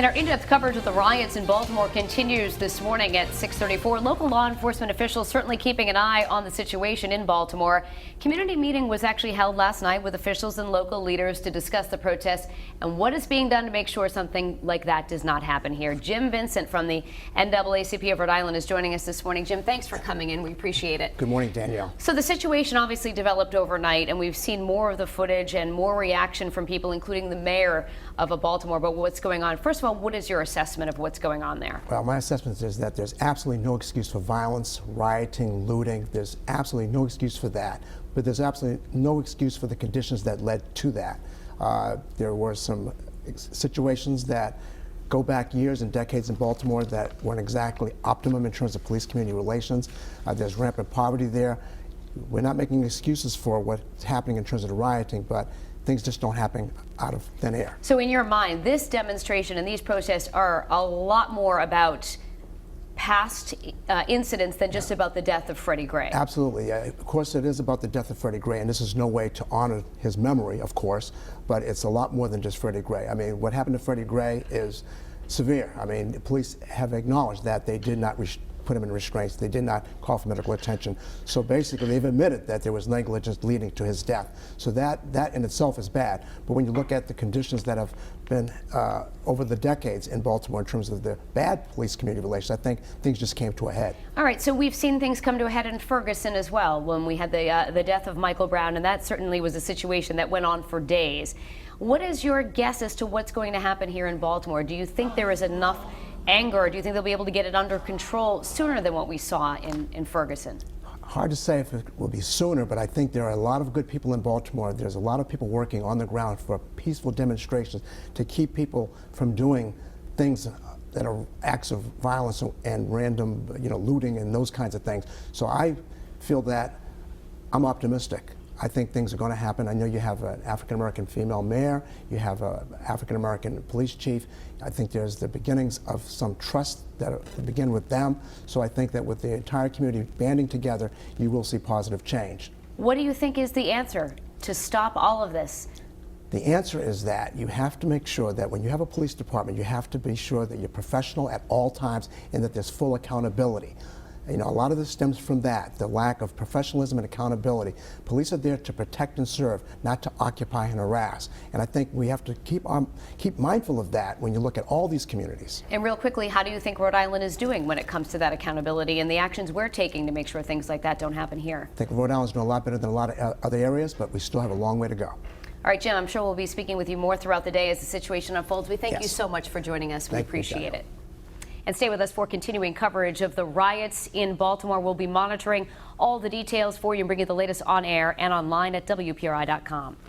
And our in-depth coverage of the riots in Baltimore continues this morning at 6:34. Local law enforcement officials certainly keeping an eye on the situation in Baltimore. Community meeting was actually held last night with officials and local leaders to discuss the protests and what is being done to make sure something like that does not happen here. Vincent from the NAACP of Rhode Island is joining us this morning. Jim, thanks for coming in. We appreciate it. Good morning, Danielle. So the situation obviously developed overnight, and we've seen more of the footage and more reaction from people, including the mayor of Baltimore, about what's going on. First of all, what is your assessment of what's going on there? Well, my assessment is that there's absolutely no excuse for violence, rioting, looting. There's absolutely no excuse for that. But there's absolutely no excuse for the conditions that led to that. There were some situations that go back years and decades in Baltimore that weren't exactly optimum in terms of police-community relations. There's rampant poverty there. We're not making excuses for what's happening in terms of the rioting, but things just don't happen out of thin air. So in your mind, this demonstration and these protests are a lot more about past incidents than just about the death of Freddie Gray. Absolutely. Of course, it is about the death of Freddie Gray, and this is no way to honor his memory, of course, but it's a lot more than just Freddie Gray. I mean, what happened to Freddie Gray is severe. I mean, the police have acknowledged that they did not put him in restraints. They did not call for medical attention. So basically, they've admitted that there was negligence leading to his death. So that in itself is bad. But when you look at the conditions that have been over the decades in Baltimore in terms of the bad police-community relations, I think things just came to a head. All right, so we've seen things come to a head in Ferguson as well when we had the death of Michael Brown, and that certainly was a situation that went on for days. What is your guess as to what's going to happen here in Baltimore? Do you think there is enough anger, or do you think they'll be able to get it under control sooner than what we saw in Ferguson? Hard to say if it will be sooner, but I think there are a lot of good people in Baltimore. There's a lot of people working on the ground for peaceful demonstrations to keep people from doing things that are acts of violence and random, looting and those kinds of things. So I feel that I'm optimistic. I think things are going to happen. I know you have an African-American female mayor, you have an African-American police chief. I think there's the beginnings of some trust that begin with them. So I think that with the entire community banding together, you will see positive change. What do you think is the answer to stop all of this? The answer is that you have to make sure that when you have a police department, you have to be sure that you're professional at all times and that there's full accountability. A lot of this stems from that, the lack of professionalism and accountability. Police are there to protect and serve, not to occupy and harass. And I think we have to keep mindful of that when you look at all these communities. And real quickly, how do you think Rhode Island is doing when it comes to that accountability and the actions we're taking to make sure things like that don't happen here? I think Rhode Island's doing a lot better than a lot of other areas, but we still have a long way to go. All right, Jim, I'm sure we'll be speaking with you more throughout the day as the situation unfolds. We thank you so much for joining us. We appreciate it. And stay with us for continuing coverage of the riots in Baltimore. We'll be monitoring all the details for you and bring you the latest on air and online at WPRI.com.